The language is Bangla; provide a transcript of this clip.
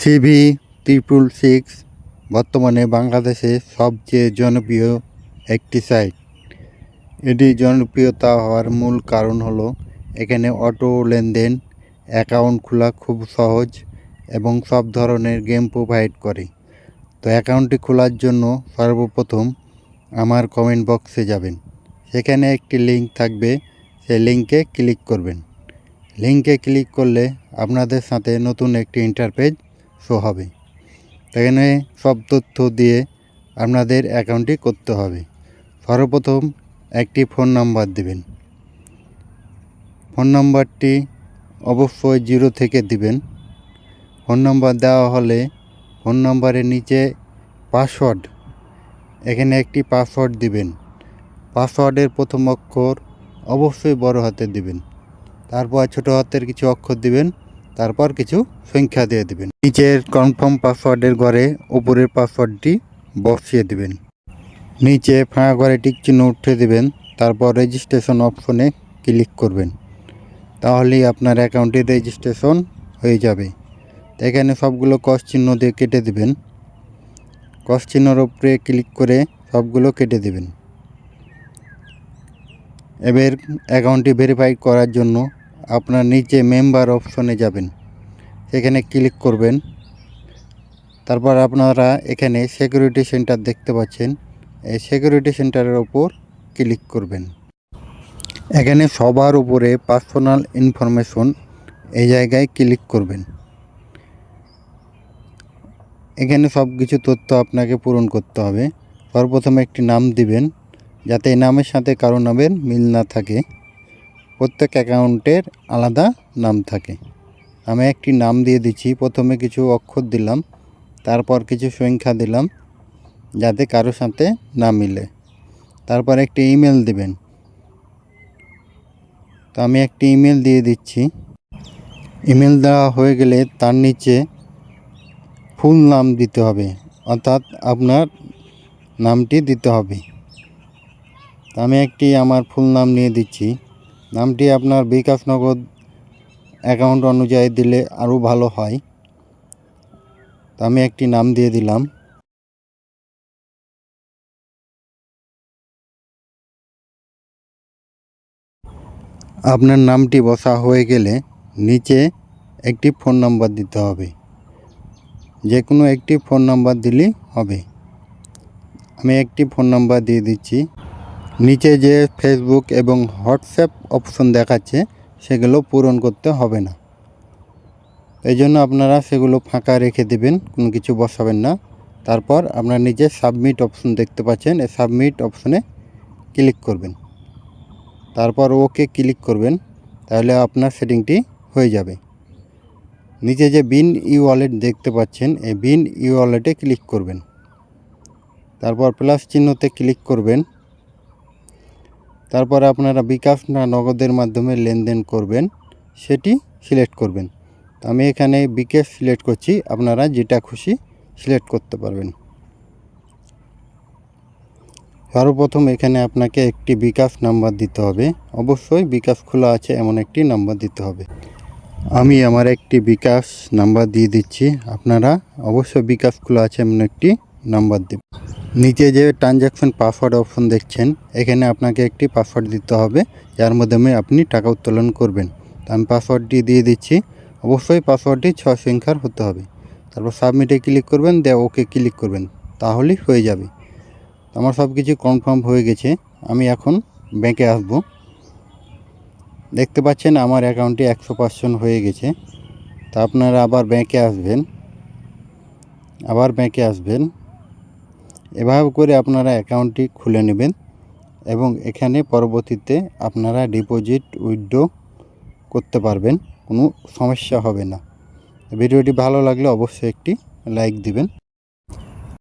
CV666 বর্তমানে বাংলাদেশে সবচেয়ে জনপ্রিয় একটি সাইট। এটি জনপ্রিয়তা হওয়ার মূল কারণ হলো এখানে অটো লেনদেন, অ্যাকাউন্ট খোলা খুব সহজ এবং সব ধরনের গেম প্রোভাইড করে। তো অ্যাকাউন্টটি খোলার জন্য সর্বপ্রথম আমার কমেন্ট বক্সে যাবেন, সেখানে একটি লিঙ্ক থাকবে, সেই লিঙ্কে ক্লিক করবেন। লিঙ্কে ক্লিক করলে আপনাদের সাথে নতুন একটি ইন্টারপেজ শো হবে। এখানে সব তথ্য দিয়ে আপনাদের অ্যাকাউন্টটি করতে হবে। সর্বপ্রথম একটি ফোন নাম্বার দেবেন। ফোন নাম্বারটি অবশ্যই 0 থেকে দিবেন। ফোন নাম্বার দেওয়া হলে ফোন নাম্বারের নিচে পাসওয়ার্ড, এখানে একটি পাসওয়ার্ড দিবেন। পাসওয়ার্ডের প্রথম অক্ষর অবশ্যই বড় হাতে দিবেন, তারপর ছোট হাতের কিছু অক্ষর দিবেন, তারপর কিছু সংখ্যা দিয়ে দিবেন। নিচের কনফার্ম পাসওয়ার্ডের ঘরে উপরের পাসওয়ার্ডটি বসিয়ে দিবেন। নিচে ফাঁকা ঘরে টিক চিহ্ন উঠে দিবেন, তারপর রেজিস্ট্রেশন অপশনে ক্লিক করবেন। তাহলেই আপনার অ্যাকাউন্টটি রেজিস্ট্রেশন হয়ে যাবে। এখানে সবগুলো ক্রস চিহ্ন দিয়ে কেটে দিবেন। ক্রস চিহ্নের উপরে ক্লিক করে সবগুলো কেটে দিবেন। এবার অ্যাকাউন্টটি ভেরিফাই করার জন্য আপনার নিচে মেম্বার অপশনে যাবেন, সেখানে ক্লিক করবেন। তারপর আপনারা এখানে সিকিউরিটি সেন্টার দেখতে পাচ্ছেন, এই সিকিউরিটি সেন্টারের ওপর ক্লিক করবেন। এখানে সবার উপরে পার্সোনাল ইনফরমেশন, এই জায়গায় ক্লিক করবেন। এখানে সব কিছু তথ্য আপনাকে পূরণ করতে হবে। সর্বপ্রথম একটি নাম দিবেন, যাতে এই নামের সাথে কারো নামের মিল না থাকে। প্রত্যেক অ্যাকাউন্টের আলাদা নাম থাকে। আমি একটি নাম দিয়ে দিচ্ছি। প্রথমে কিছু অক্ষর দিলাম, তারপর কিছু সংখ্যা দিলাম, যাতে কারোর সাথে না মিলে। তারপর একটি ইমেল দিবেন। তো আমি একটি ইমেল দিয়ে দিচ্ছি। ইমেল দেওয়া হয়ে গেলে তার নিচে ফুল নাম দিতে হবে, অর্থাৎ আপনার নামটি দিতে হবে। আমি একটি আমার ফুল নাম নিয়ে দিচ্ছি। নামটি আপনার বিকাশ নগদ অ্যাকাউন্ট অনুযায়ী দিলে আরও ভালো হয়। তো আমি একটি নাম দিয়ে দিলাম। আপনার নামটি বসা হয়ে গেলে নিচে একটি ফোন নাম্বার দিতে হবে, যে কোনো একটি ফোন নাম্বার দিলেই হবে। আমি একটি ফোন নাম্বার দিয়ে দিচ্ছি। নিচে যে ফেসবুক এবং হোয়াটসঅ্যাপ অপশন দেখাচ্ছে, সেগুলো পূরণ করতে হবে না। এই জন্য আপনারা সেগুলো ফাঁকা রেখে দেবেন, কোনো কিছু বসাবেন না। তারপর আপনার নিচে সাবমিট অপশন দেখতে পাচ্ছেন, এই সাবমিট অপশনে ক্লিক করবেন। তারপর ওকে ক্লিক করবেন, তাহলে আপনার সেটিংটি হয়ে যাবে। নিচে যে বিন ই ওয়ালেট দেখতে পাচ্ছেন, এই বিন ই ওয়ালেটে ক্লিক করবেন। তারপর প্লাস চিহ্নতে ক্লিক করবেন। তারপর আপনারা বিকাশ না নগদের মাধ্যমে লেনদেন করবেন, সেটি সিলেক্ট করবেন। আমি এখানে বিকাশ সিলেক্ট করছি, আপনারা যেটা খুশি সিলেক্ট করতে পারবেন। সর্বপ্রথম এখানে আপনাকে একটি বিকাশ নাম্বার দিতে হবে। অবশ্যই বিকাশ খোলা আছে এমন একটি নাম্বার দিতে হবে। আমি আমার একটি বিকাশ নাম্বার দিয়ে দিচ্ছি। আপনারা অবশ্যই বিকাশ খোলা আছে এমন একটি নাম্বার দেবেন। নিচে যে ট্রানজ্যাকশন পাসওয়ার্ড অপশন দেখছেন, এখানে আপনাকে একটি পাসওয়ার্ড দিতে হবে, যার মাধ্যমে আপনি টাকা উত্তোলন করবেন। তো আমি পাসওয়ার্ডটি দিয়ে দিচ্ছি। অবশ্যই পাসওয়ার্ডটি 6 সংখ্যার হতে হবে। তারপর সাবমিটে ক্লিক করবেন, দিয়ে ওকে ক্লিক করবেন, তাহলেই হয়ে যাবে। আমার সব কিছু কনফার্ম হয়ে গেছে। আমি এখন ব্যাংকে আসব। দেখতে পাচ্ছেন আমার অ্যাকাউন্টটি 100% হয়ে গেছে। তা আপনারা আবার ব্যাংকে আসবেন। এভাবে করে আপনারা অ্যাকাউন্টটি খুলে নেবেন এবং এখানে পরবর্তীতে আপনারা ডিপোজিট উইথড্র করতে পারবেন, কোনো সমস্যা হবে না। ভিডিওটি ভালো লাগলে অবশ্যই একটি লাইক দিবেন।